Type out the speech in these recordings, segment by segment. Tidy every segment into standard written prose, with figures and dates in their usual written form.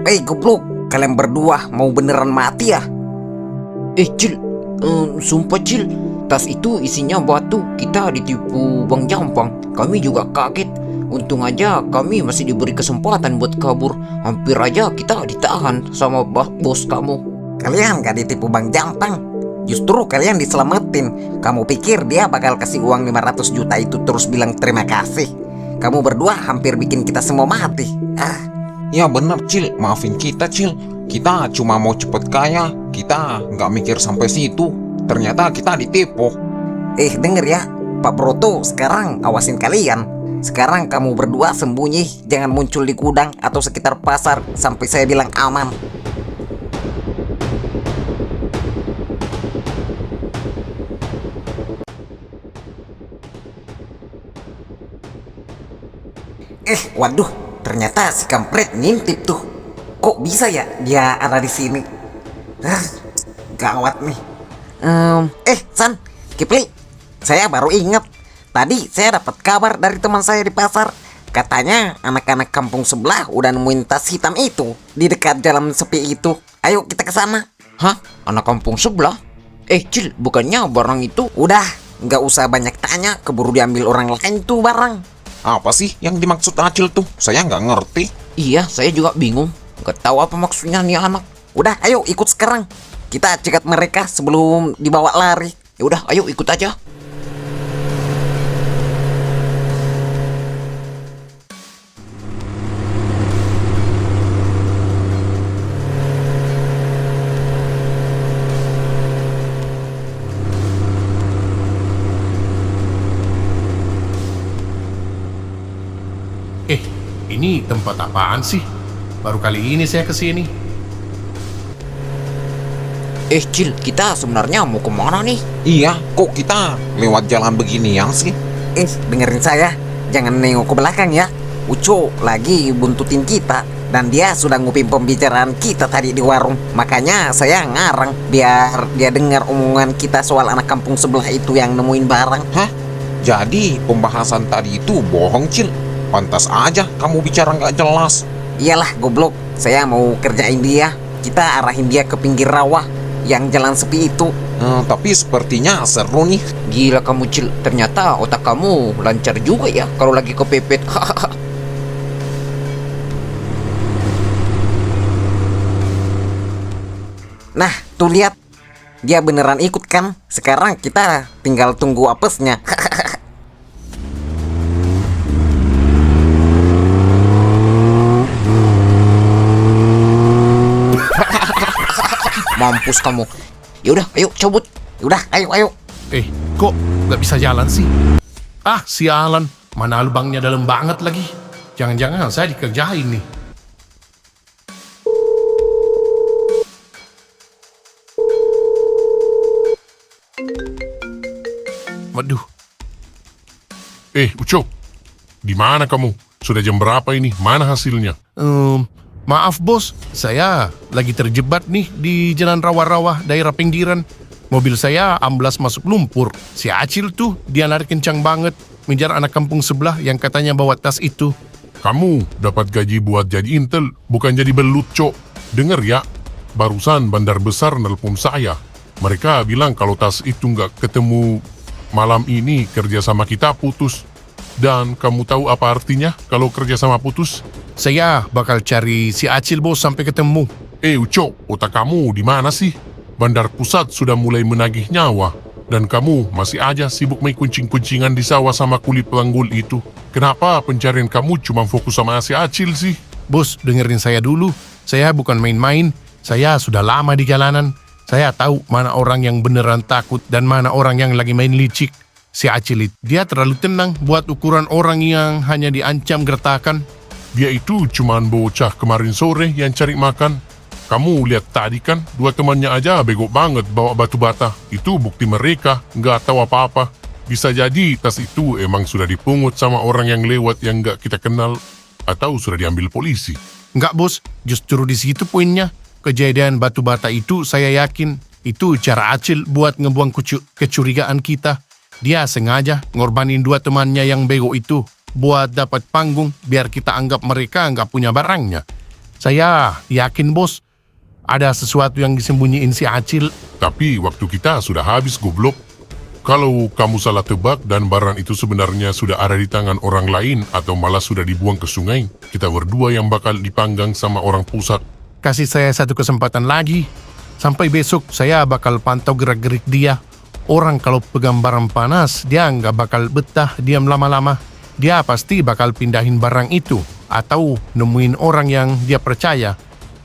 Goblok, kalian berdua mau beneran mati ya? Cil, sumpah Cil, tas itu isinya batu. Kita ditipu Bang Jampang. Kami juga kaget. Untung aja kami masih diberi kesempatan buat kabur. Hampir aja kita ditahan sama bos kamu. Kalian gak ditipu Bang Jampang. Justru kalian diselamatin. Kamu pikir dia bakal kasih uang 500 juta itu terus bilang terima kasih? Kamu berdua hampir bikin kita semua mati. Ya bener Cil, maafin kita Cil. Kita cuma mau cepet kaya. Kita nggak mikir sampai situ. Ternyata kita ditipu. Denger ya, Pak Broto sekarang awasin kalian. Sekarang kamu berdua sembunyi. Jangan muncul di gudang atau sekitar pasar sampai saya bilang aman. Waduh, ternyata si kampret ngintip tuh. Kok bisa ya dia ada di sini? Gawat nih. San, Kipli, saya baru ingat. Tadi saya dapat kabar dari teman saya di pasar. Katanya anak-anak kampung sebelah udah nemuin tas hitam itu di dekat jalan sepi itu. Ayo kita ke sana. Hah? Anak kampung sebelah? Cil, bukannya barang itu? Udah, nggak usah banyak tanya. Keburu diambil orang lain tuh barang. Apa sih yang dimaksud Acil tuh? Saya nggak ngerti. Iya, saya juga bingung. Nggak tahu apa maksudnya nih anak. Udah, ayo ikut sekarang. Kita cegat mereka sebelum dibawa lari. Ya udah, ayo ikut aja. Ini tempat apaan sih? Baru kali ini saya kesini. Cil, kita sebenarnya mau kemana nih? Iya, kok kita lewat jalan beginian sih? Dengerin saya. Jangan nengok ke belakang ya. Uco lagi buntutin kita. Dan dia sudah nguping pembicaraan kita tadi di warung. Makanya saya ngarang biar dia dengar omongan kita soal anak kampung sebelah itu yang nemuin barang. Hah? Jadi pembahasan tadi itu bohong Cil? Pantas aja kamu bicara nggak jelas. Iyalah goblok, saya mau kerjain dia. Kita arahin dia ke pinggir rawa yang jalan sepi itu. Tapi sepertinya seru nih. Gila kamu Cil, ternyata otak kamu lancar juga ya kalau lagi kepepet. Nah, tuh lihat. Dia beneran ikut kan? Sekarang kita tinggal tunggu apesnya. Mampus kamu. Yaudah, ayo cabut. Udah, ayo. Kok nggak bisa jalan sih? Sialan. Mana lubangnya dalam banget lagi. Jangan-jangan saya dikerjain nih. Waduh. Ucok, di mana kamu? Sudah jam berapa ini? Mana hasilnya? Maaf bos, saya lagi terjebak nih di jalan rawa-rawa daerah pinggiran. Mobil saya amblas masuk lumpur. Si Acil tuh, dia lari kencang banget, mengejar anak kampung sebelah yang katanya bawa tas itu. Kamu dapat gaji buat jadi intel, bukan jadi belut, Cok. Dengar ya, barusan bandar besar nelpon saya. Mereka bilang kalau tas itu nggak ketemu malam ini, kerjasama kita putus. Dan kamu tahu apa artinya kalau kerjasama putus? Saya bakal cari si Acil bos sampai ketemu. Ucok, otak kamu di mana sih? Bandar pusat sudah mulai menagih nyawa. Dan kamu masih aja sibuk main kuncing-kuncingan di sawah sama kulit pelanggul itu. Kenapa pencarian kamu cuma fokus sama si Acil sih? Bos, dengerin saya dulu. Saya bukan main-main. Saya sudah lama di jalanan. Saya tahu mana orang yang beneran takut dan mana orang yang lagi main licik. Si Acil itu, dia terlalu tenang buat ukuran orang yang hanya diancam gertakan. Dia itu cuman bocah kemarin sore yang cari makan. Kamu lihat tadi kan, dua temannya aja bego banget bawa batu bata. Itu bukti mereka nggak tahu apa-apa. Bisa jadi tas itu emang sudah dipungut sama orang yang lewat yang nggak kita kenal. Atau sudah diambil polisi. Nggak bos, justru di situ poinnya. Kejadian batu bata itu saya yakin itu cara Acil buat ngebuang kecurigaan kita. Dia sengaja ngorbanin dua temannya yang bego itu buat dapat panggung biar kita anggap mereka nggak punya barangnya. Saya yakin bos, ada sesuatu yang disembunyiin si Acil. Tapi waktu kita sudah habis goblok. Kalau kamu salah tebak dan barang itu sebenarnya sudah ada di tangan orang lain atau malah sudah dibuang ke sungai, kita berdua yang bakal dipanggang sama orang pusat. Kasih saya satu kesempatan lagi. Sampai besok saya bakal pantau gerak-gerik dia. Orang kalau pegang barang panas, dia nggak bakal betah diam lama-lama. Dia pasti bakal pindahin barang itu atau nemuin orang yang dia percaya.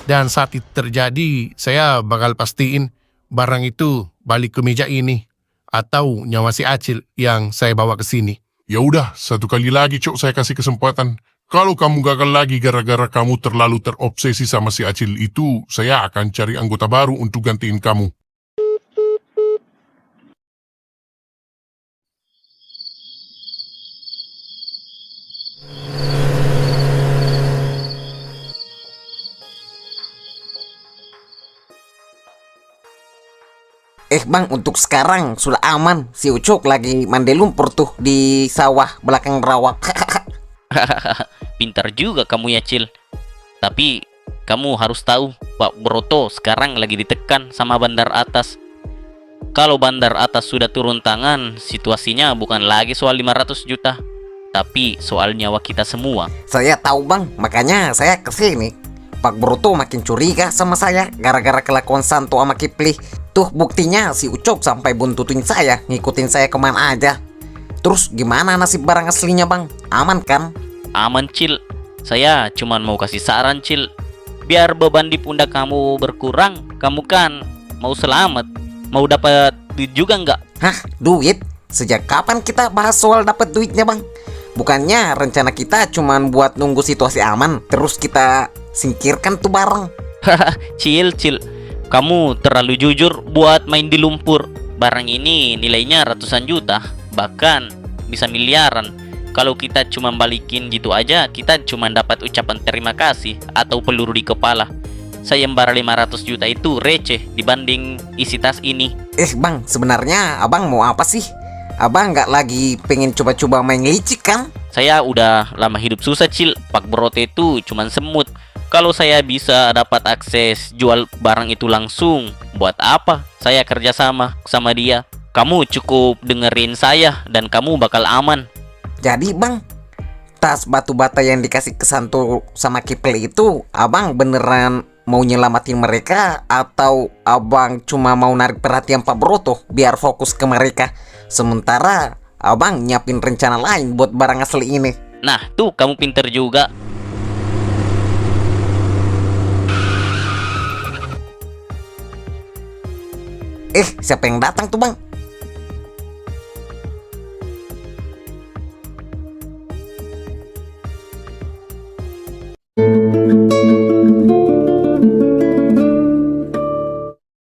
Dan saat itu terjadi, saya bakal pastiin barang itu balik ke meja ini atau nyawa si Acil yang saya bawa ke sini. Ya udah, satu kali lagi Cok saya kasih kesempatan. Kalau kamu gagal lagi gara-gara kamu terlalu terobsesi sama si Acil itu, saya akan cari anggota baru untuk gantiin kamu. Bang, untuk sekarang sudah aman. Si Ucok lagi mandi lumpur tuh di sawah belakang rawa. Pintar juga kamu ya, Cil. Tapi kamu harus tahu, Pak Broto sekarang lagi ditekan sama bandar atas. Kalau bandar atas sudah turun tangan, situasinya bukan lagi soal 500 juta, tapi soal nyawa kita semua. Saya tahu bang, makanya saya kesini. Pak Broto makin curiga sama saya gara-gara kelakuan Santo sama Kipli. Tuh buktinya si Ucok sampai buntutin saya, ngikutin saya kemana aja. Terus gimana nasib barang aslinya bang? Aman kan? Aman, Cil. Saya cuman mau kasih saran, Cil. Biar beban di pundak kamu berkurang, kamu kan mau selamat. Mau dapat duit juga nggak? Hah, duit? Sejak kapan kita bahas soal dapat duitnya bang? Bukannya rencana kita cuman buat nunggu situasi aman, terus kita singkirkan tuh barang. Cil. Kamu terlalu jujur buat main di lumpur. Barang ini nilainya ratusan juta, bahkan bisa miliaran. Kalau kita cuma balikin gitu aja, kita cuma dapat ucapan terima kasih atau peluru di kepala. Sayembara 500 juta itu receh dibanding isi tas ini. Bang, sebenarnya abang mau apa sih? Abang nggak lagi pengen coba-coba main licik kan? Saya udah lama hidup susah, Cil. Pak Broto itu cuman semut. Kalau saya bisa dapat akses jual barang itu langsung, buat apa saya kerja sama dia? Kamu cukup dengerin saya dan kamu bakal aman. Jadi bang, tas batu bata yang dikasih ke Santo sama Kipli itu, abang beneran mau nyelamatin mereka atau abang cuma mau narik perhatian Pak Broto biar fokus ke mereka? Sementara abang nyiapin rencana lain buat barang asli ini. Nah, tuh kamu pinter juga. Siapa yang datang tuh bang?